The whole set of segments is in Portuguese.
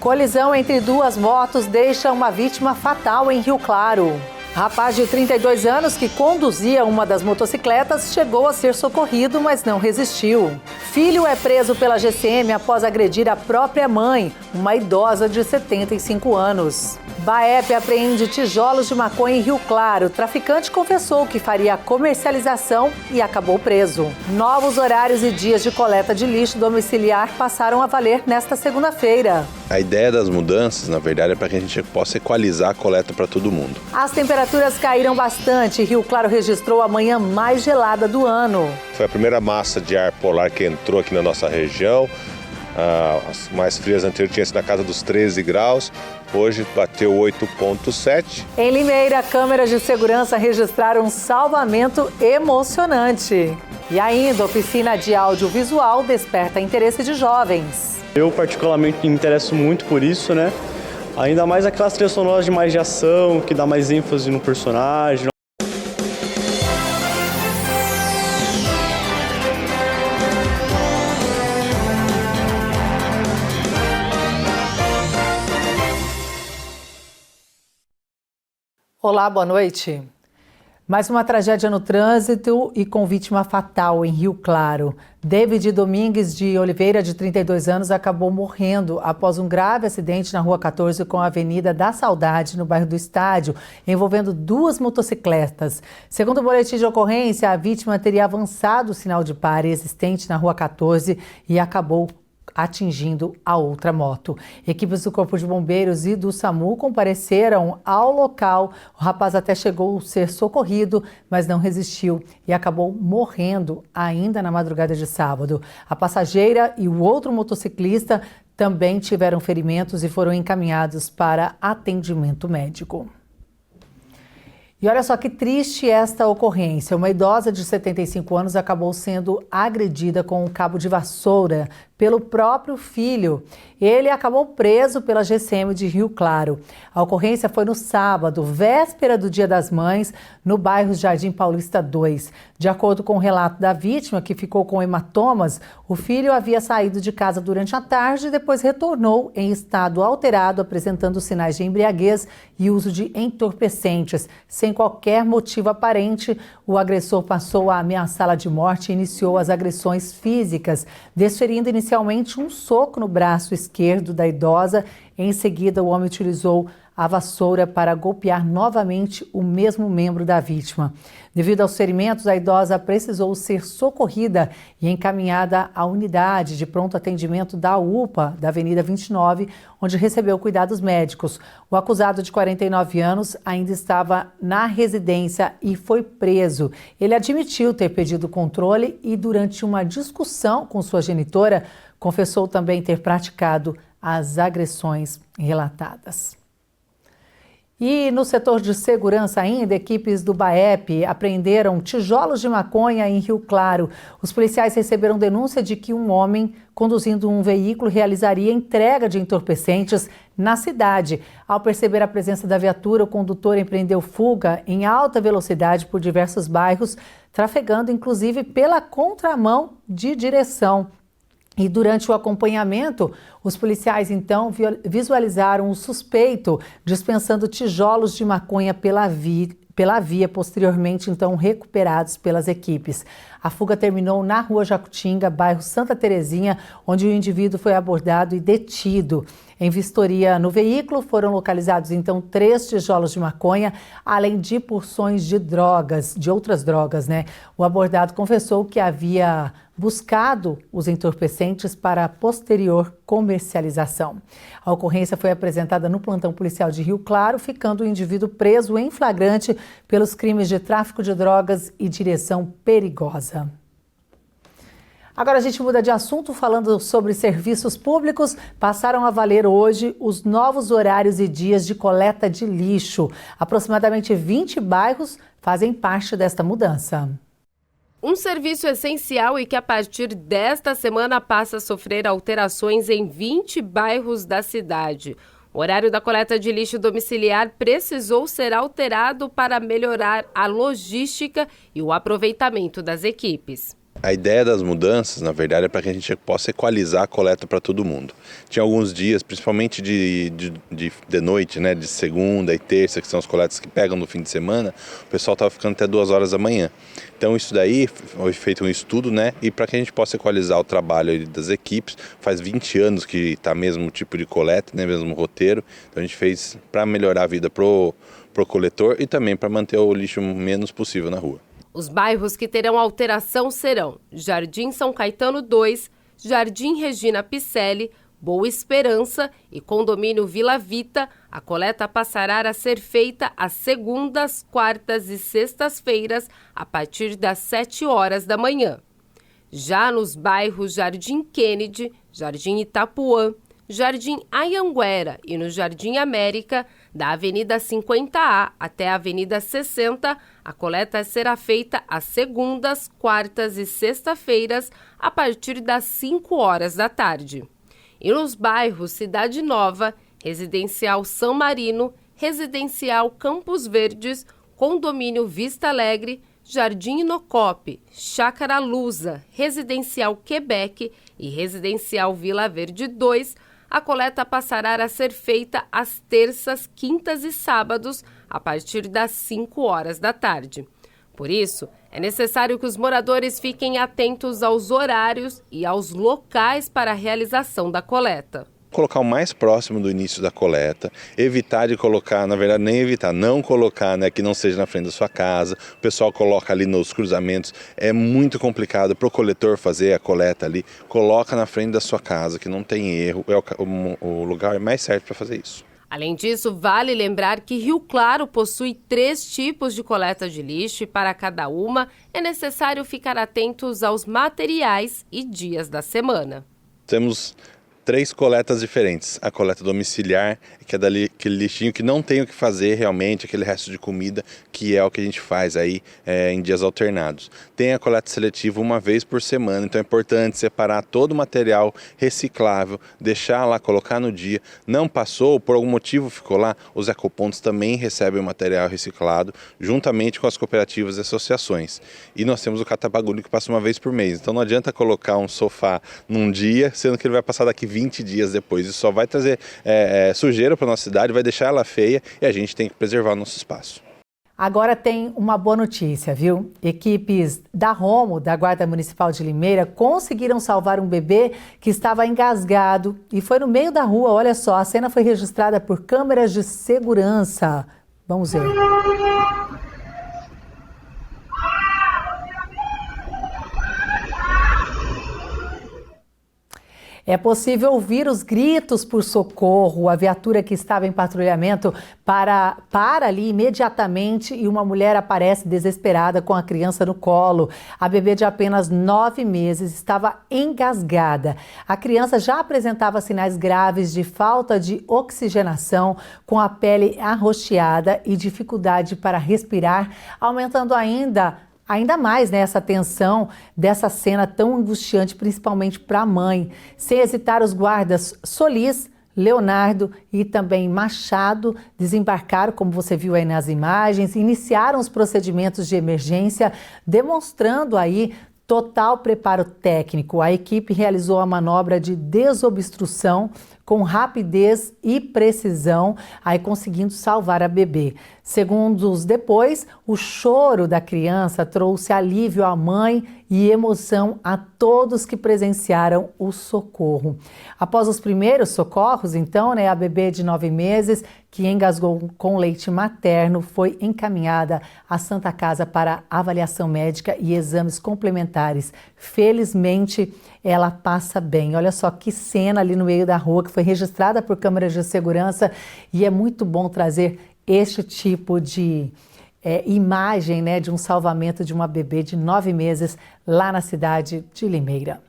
Colisão entre duas motos deixa uma vítima fatal em Rio Claro. Rapaz de 32 anos que conduzia uma das motocicletas chegou a ser socorrido, mas não resistiu. Filho é preso pela GCM após agredir a própria mãe, uma idosa de 75 anos. BAEP apreende tijolos de maconha em Rio Claro. O traficante confessou que faria a comercialização e acabou preso. Novos horários e dias de coleta de lixo domiciliar passaram a valer nesta segunda-feira. A ideia das mudanças, na verdade, é para que a gente possa equalizar a coleta para todo mundo. As temperaturas caíram bastante. Rio Claro registrou a manhã mais gelada do ano. Foi a primeira massa de ar polar que entrou aqui na nossa região. As mais frias anteriores tinham sido na casa dos 13 graus. Hoje bateu 8,7. Em Limeira, câmeras de segurança registraram um salvamento emocionante. E ainda, a oficina de audiovisual desperta interesse de jovens. Eu particularmente me interesso muito por isso, né? Ainda mais aquelas trilhas sonoras de mais de ação, que dá mais ênfase no personagem. Olá, boa noite. Mais uma tragédia no trânsito e com vítima fatal em Rio Claro. David Domingues de Oliveira, de 32 anos, acabou morrendo após um grave acidente na Rua 14 com a Avenida da Saudade, no bairro do Estádio, envolvendo duas motocicletas. Segundo o boletim de ocorrência, a vítima teria avançado o sinal de pare existente na Rua 14 e acabou atingindo a outra moto. Equipes do Corpo de Bombeiros e do SAMU compareceram ao local. O rapaz até chegou a ser socorrido, mas não resistiu e acabou morrendo ainda na madrugada de sábado. A passageira e o outro motociclista também tiveram ferimentos e foram encaminhados para atendimento médico. E olha só que triste esta ocorrência. Uma idosa de 75 anos acabou sendo agredida com um cabo de vassoura pelo próprio filho. Ele acabou preso pela GCM de Rio Claro. A ocorrência foi no sábado, véspera do Dia das Mães, no bairro Jardim Paulista 2. De acordo com o relato da vítima, que ficou com hematomas, o filho havia saído de casa durante a tarde e depois retornou em estado alterado, apresentando sinais de embriaguez e uso de entorpecentes. Sem qualquer motivo aparente, o agressor passou a ameaçá-la de morte e iniciou as agressões físicas, desferindo inicialmente um soco no braço esquerdo da idosa. Em seguida, o homem utilizou a vassoura para golpear novamente o mesmo membro da vítima. Devido aos ferimentos, a idosa precisou ser socorrida e encaminhada à unidade de pronto atendimento da UPA, da Avenida 29, onde recebeu cuidados médicos. O acusado de 49 anos ainda estava na residência e foi preso. Ele admitiu ter pedido controle e, durante uma discussão com sua genitora, confessou também ter praticado as agressões relatadas. E no setor de segurança ainda, equipes do BAEP apreenderam tijolos de maconha em Rio Claro. Os policiais receberam denúncia de que um homem conduzindo um veículo realizaria entrega de entorpecentes na cidade. Ao perceber a presença da viatura, o condutor empreendeu fuga em alta velocidade por diversos bairros, trafegando inclusive pela contramão de direção. E durante o acompanhamento, os policiais então visualizaram o suspeito dispensando tijolos de maconha pela via, posteriormente então recuperados pelas equipes. A fuga terminou na Rua Jacutinga, bairro Santa Terezinha, onde o indivíduo foi abordado e detido. Em vistoria no veículo foram localizados então 3 tijolos de maconha, além de porções de drogas, de outras drogas, né? O abordado confessou que havia buscado os entorpecentes para a posterior comercialização. A ocorrência foi apresentada no plantão policial de Rio Claro, ficando o indivíduo preso em flagrante pelos crimes de tráfico de drogas e direção perigosa. Agora a gente muda de assunto, falando sobre serviços públicos. Passaram a valer hoje os novos horários e dias de coleta de lixo. Aproximadamente 20 bairros fazem parte desta mudança. Um serviço essencial e que a partir desta semana passa a sofrer alterações em 20 bairros da cidade. O horário da coleta de lixo domiciliar precisou ser alterado para melhorar a logística e o aproveitamento das equipes. A ideia das mudanças, na verdade, é para que a gente possa equalizar a coleta para todo mundo. Tinha alguns dias, principalmente de noite, né, de segunda e terça, que são as coletas que pegam no fim de semana, o pessoal estava ficando até 2 horas da manhã. Então isso daí foi feito um estudo, né, e para que a gente possa equalizar o trabalho das equipes, faz 20 anos que está mesmo tipo de coleta, né, mesmo roteiro, então a gente fez para melhorar a vida pro coletor e também para manter o lixo o menos possível na rua. Os bairros que terão alteração serão Jardim São Caetano 2, Jardim Regina Picelli, Boa Esperança e Condomínio Vila Vita. A coleta passará a ser feita às segundas, quartas e sextas-feiras, a partir das 7 horas da manhã. Já nos bairros Jardim Kennedy, Jardim Itapuã, Jardim Anhanguera e no Jardim América, da Avenida 50A até a Avenida 60, a coleta será feita às segundas, quartas e sexta-feiras, a partir das 5 horas da tarde. E nos bairros Cidade Nova, Residencial São Marino, Residencial Campos Verdes, Condomínio Vista Alegre, Jardim Inocope, Chácara Lusa, Residencial Quebec e Residencial Vila Verde 2, a coleta passará a ser feita às terças, quintas e sábados, a partir das 5 horas da tarde. Por isso, é necessário que os moradores fiquem atentos aos horários e aos locais para a realização da coleta. Colocar o mais próximo do início da coleta, evitar de colocar, na verdade nem evitar, não colocar, né, que não seja na frente da sua casa, o pessoal coloca ali nos cruzamentos, é muito complicado para o coletor fazer a coleta ali, coloca na frente da sua casa, que não tem erro, é o lugar mais certo para fazer isso. Além disso, vale lembrar que Rio Claro possui 3 tipos de coleta de lixo e para cada uma é necessário ficar atentos aos materiais e dias da semana. Temos 3 coletas diferentes. A coleta domiciliar, que é aquele lixinho que não tem o que fazer realmente, aquele resto de comida, que é o que a gente faz aí em dias alternados. Tem a coleta seletiva uma vez por semana, então é importante separar todo o material reciclável, deixar lá, colocar no dia. Não passou, por algum motivo ficou lá, os ecopontos também recebem o material reciclado, juntamente com as cooperativas e associações. E nós temos o catabagulho que passa uma vez por mês. Então não adianta colocar um sofá num dia, sendo que ele vai passar daqui 20 dias depois. Isso só vai trazer sujeira para a nossa cidade, vai deixar ela feia e a gente tem que preservar o nosso espaço. Agora tem uma boa notícia, viu? Equipes da Romo, da Guarda Municipal de Limeira, conseguiram salvar um bebê que estava engasgado e foi no meio da rua. Olha só, a cena foi registrada por câmeras de segurança. Vamos ver. É possível ouvir os gritos por socorro. A viatura que estava em patrulhamento para ali imediatamente e uma mulher aparece desesperada com a criança no colo. A bebê de apenas 9 meses estava engasgada. A criança já apresentava sinais graves de falta de oxigenação, com a pele arroxeada e dificuldade para respirar, aumentando ainda mais, né, essa tensão dessa cena tão angustiante, principalmente para a mãe. Sem hesitar, os guardas Solis, Leonardo e também Machado desembarcaram, como você viu aí nas imagens, iniciaram os procedimentos de emergência, demonstrando aí total preparo técnico. A equipe realizou a manobra de desobstrução com rapidez e precisão, aí conseguindo salvar a bebê. Segundos depois, o choro da criança trouxe alívio à mãe e emoção a todos que presenciaram o socorro. Após os primeiros socorros, então, a bebê de 9 meses, que engasgou com leite materno, foi encaminhada à Santa Casa para avaliação médica e exames complementares. Felizmente, ela passa bem. Olha só que cena ali no meio da rua, que foi registrada por câmeras de segurança, e é muito bom trazer este tipo de imagem, né, de um salvamento de uma bebê de 9 meses lá na cidade de Limeira.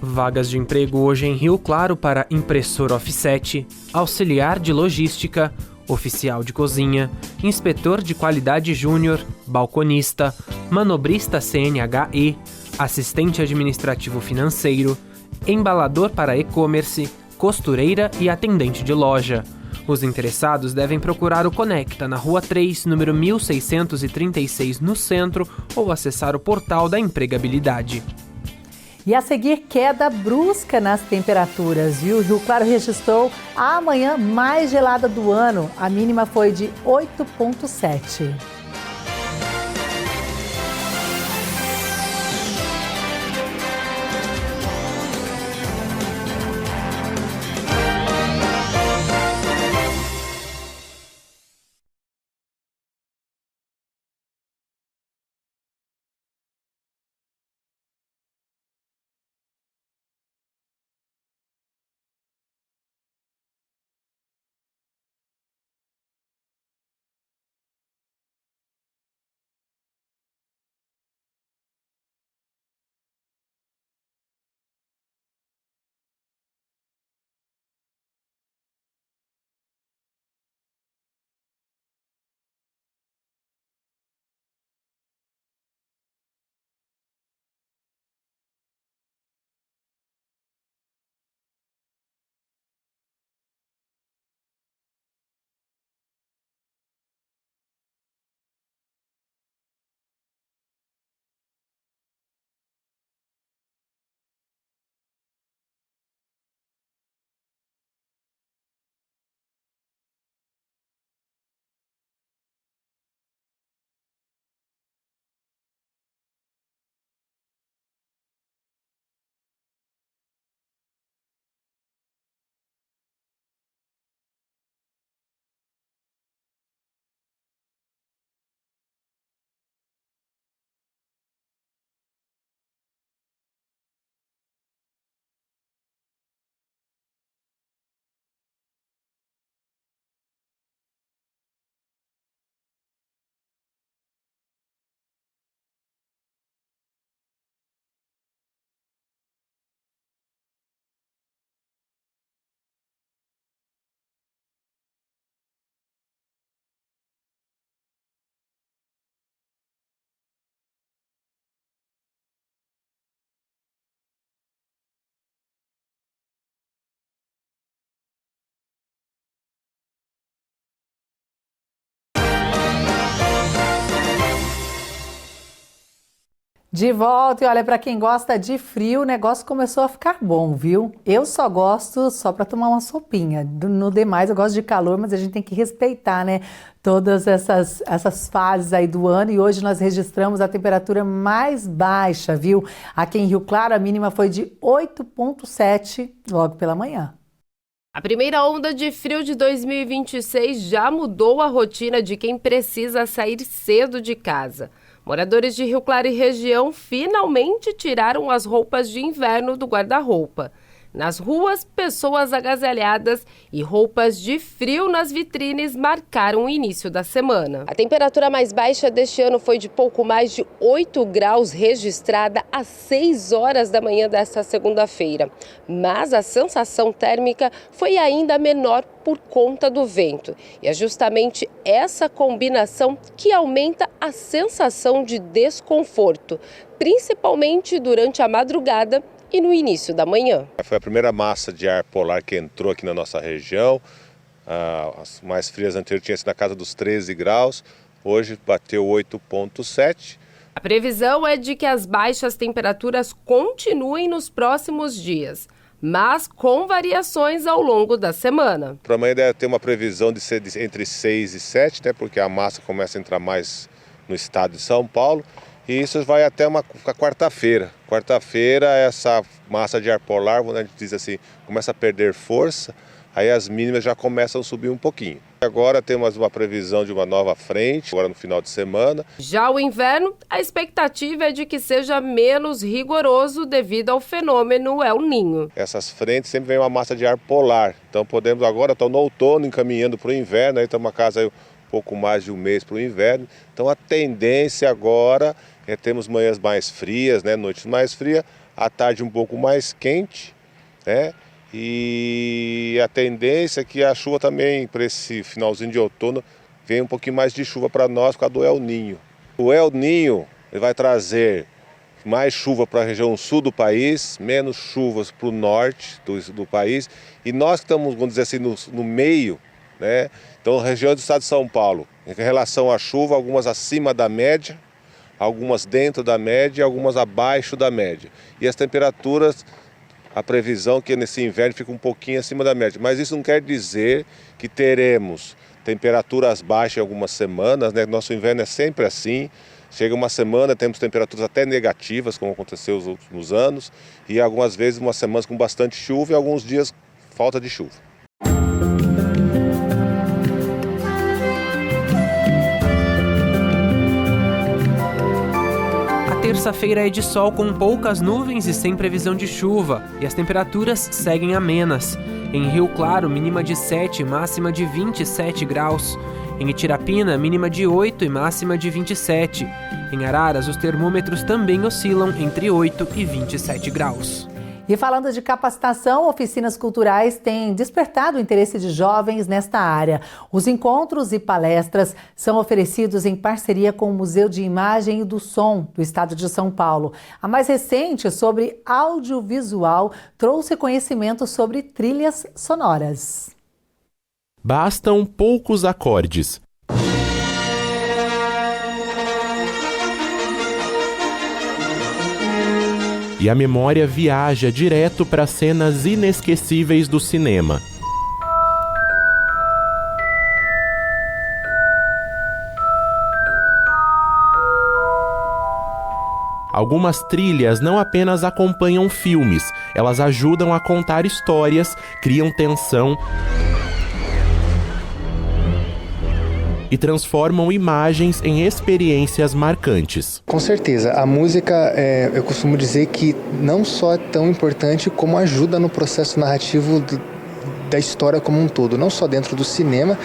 Vagas de emprego hoje em Rio Claro para impressor offset, auxiliar de logística, oficial de cozinha, inspetor de qualidade júnior, balconista, manobrista CNHE, assistente administrativo financeiro, embalador para e-commerce, costureira e atendente de loja. Os interessados devem procurar o Conecta na Rua 3, número 1636, no centro, ou acessar o portal da empregabilidade. E a seguir, queda brusca nas temperaturas, viu? Rio Claro registrou a manhã mais gelada do ano. A mínima foi de 8,7. De volta, e olha, para quem gosta de frio, o negócio começou a ficar bom, viu? Eu só gosto só para tomar uma sopinha. No demais, eu gosto de calor, mas a gente tem que respeitar, né? Todas essas fases aí do ano, e hoje nós registramos a temperatura mais baixa, viu? Aqui em Rio Claro, a mínima foi de 8,7 logo pela manhã. A primeira onda de frio de 2026 já mudou a rotina de quem precisa sair cedo de casa. Moradores de Rio Claro e região finalmente tiraram as roupas de inverno do guarda-roupa. Nas ruas, pessoas agasalhadas e roupas de frio nas vitrines marcaram o início da semana. A temperatura mais baixa deste ano foi de pouco mais de 8 graus, registrada às 6 horas da manhã desta segunda-feira. Mas a sensação térmica foi ainda menor por conta do vento. E é justamente essa combinação que aumenta a sensação de desconforto, principalmente durante a madrugada e no início da manhã. Foi a primeira massa de ar polar que entrou aqui na nossa região. As mais frias anteriores tinham sido na casa dos 13 graus, hoje bateu 8,7. A previsão é de que as baixas temperaturas continuem nos próximos dias, mas com variações ao longo da semana. Para amanhã deve ter uma previsão de ser entre 6 e 7, né, porque a massa começa a entrar mais no estado de São Paulo. E isso vai até uma quarta-feira. Quarta-feira, essa massa de ar polar, quando a gente diz assim, começa a perder força, aí as mínimas já começam a subir um pouquinho. Agora temos uma previsão de uma nova frente, agora no final de semana. Já o inverno, a expectativa é de que seja menos rigoroso devido ao fenômeno El Niño. Essas frentes sempre vem uma massa de ar polar, então podemos agora, estamos no outono, encaminhando para o inverno, aí estamos uma casa aí pouco mais de um mês para o inverno. Então a tendência agora é termos manhãs mais frias, né, noites mais frias, à tarde um pouco mais quente, né? E a tendência é que a chuva também, para esse finalzinho de outono, venha um pouquinho mais de chuva para nós por causa do El Niño. O El Niño ele vai trazer mais chuva para a região sul do país, menos chuvas para o norte do país. E nós que estamos, vamos dizer assim, no meio, né? Então, regiões do estado de São Paulo, em relação à chuva, algumas acima da média, algumas dentro da média e algumas abaixo da média. E as temperaturas, a previsão é que nesse inverno fica um pouquinho acima da média. Mas isso não quer dizer que teremos temperaturas baixas em algumas semanas, né? Nosso inverno é sempre assim. Chega uma semana, temos temperaturas até negativas, como aconteceu nos últimos anos, e algumas vezes umas semanas com bastante chuva e alguns dias falta de chuva. Terça-feira é de sol com poucas nuvens e sem previsão de chuva, e as temperaturas seguem amenas. Em Rio Claro, mínima de 7 e máxima de 27 graus. Em Itirapina, mínima de 8 e máxima de 27. Em Araras, os termômetros também oscilam entre 8 e 27 graus. E falando de capacitação, oficinas culturais têm despertado o interesse de jovens nesta área. Os encontros e palestras são oferecidos em parceria com o Museu de Imagem e do Som do Estado de São Paulo. A mais recente, sobre audiovisual, trouxe conhecimento sobre trilhas sonoras. Bastam poucos acordes. E a memória viaja direto para cenas inesquecíveis do cinema. Algumas trilhas não apenas acompanham filmes, elas ajudam a contar histórias, criam tensão e transformam imagens em experiências marcantes. Com certeza, a música, eu costumo dizer que não só é tão importante como ajuda no processo narrativo da história como um todo, não só dentro do cinema,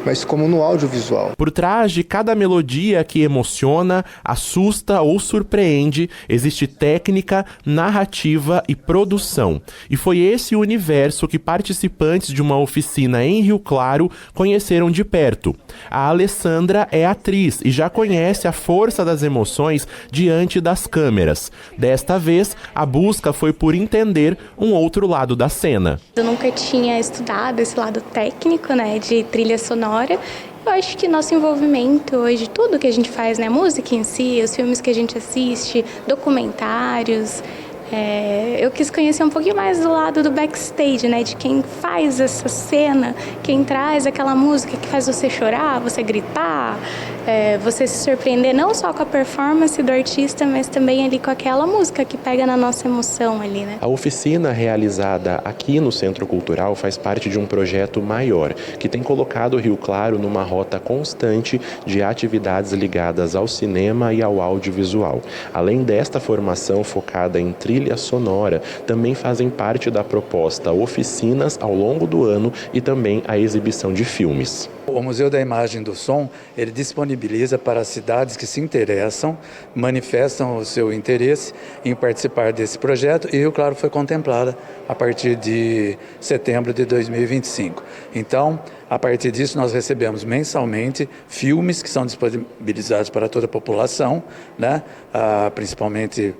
mas como no audiovisual. Por trás de cada melodia que emociona, assusta ou surpreende, existe técnica, narrativa e produção. E foi esse o universo que participantes de uma oficina em Rio Claro conheceram de perto. A Alessandra é atriz e já conhece a força das emoções diante das câmeras. Desta vez, a busca foi por entender um outro lado da cena. Eu nunca tinha estudado esse lado técnico, né, de trilha sonora. Eu acho que nosso envolvimento hoje, tudo que a gente faz, né, música em si, os filmes que a gente assiste, documentários, eu quis conhecer um pouquinho mais do lado do backstage, né, de quem faz essa cena, quem traz aquela música que faz você chorar, você gritar, você se surpreender não só com a performance do artista, mas também ali com aquela música que pega na nossa emoção ali, né? A oficina realizada aqui no Centro Cultural faz parte de um projeto maior, que tem colocado o Rio Claro numa rota constante de atividades ligadas ao cinema e ao audiovisual. Além desta formação focada em trilha sonora, também fazem parte da proposta oficinas ao longo do ano e também a exibição de filmes. O Museu da Imagem e do Som, ele disponibiliza para as cidades que se interessam, manifestam o seu interesse em participar desse projeto, e Rio Claro foi contemplada a partir de setembro de 2025. Então, a partir disso, nós recebemos mensalmente filmes que são disponibilizados para toda a população, né? Principalmente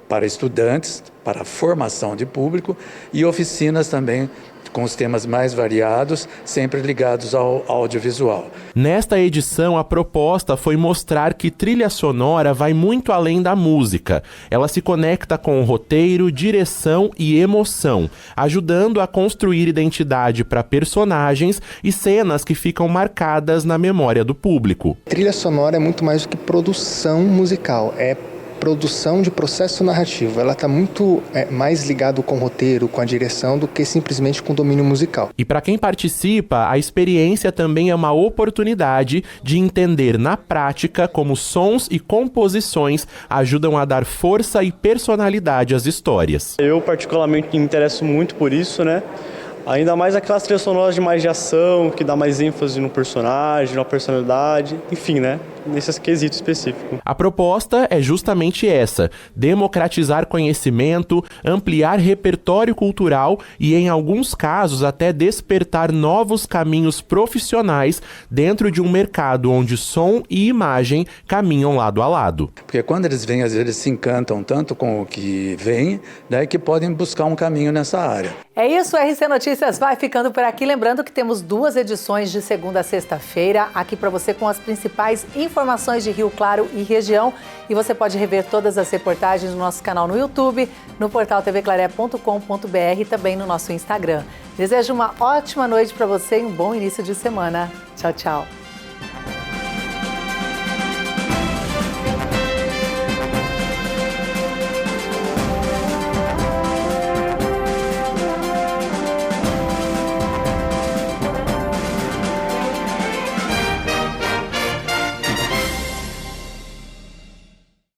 para estudantes, para a formação de público, e oficinas também com os temas mais variados, sempre ligados ao audiovisual. Nesta edição, a proposta foi mostrar que trilha sonora vai muito além da música. Ela se conecta com o roteiro, direção e emoção, ajudando a construir identidade para personagens e cenas que ficam marcadas na memória do público. Trilha sonora é muito mais do que produção musical, é produção de processo narrativo. Ela está muito mais ligado com o roteiro, com a direção, do que simplesmente com o domínio musical. E para quem participa, a experiência também é uma oportunidade de entender na prática como sons e composições ajudam a dar força e personalidade às histórias. Eu particularmente me interesso muito por isso, né? Ainda mais aquelas trilhas sonoras de mais de ação, que dá mais ênfase no personagem, na personalidade, enfim, né? nesse quesito específico. A proposta é justamente essa: democratizar conhecimento, ampliar repertório cultural e, em alguns casos, até despertar novos caminhos profissionais dentro de um mercado onde som e imagem caminham lado a lado. Porque quando eles vêm, às vezes eles se encantam tanto com o que vem, né, que podem buscar um caminho nessa área. É isso, o RC Notícias vai ficando por aqui. Lembrando que temos 2 edições de segunda a sexta-feira aqui para você com as principais informações de Rio Claro e região. E você pode rever todas as reportagens no nosso canal no YouTube, no portal tvclaré.com.br e também no nosso Instagram. Desejo uma ótima noite para você e um bom início de semana. Tchau, tchau.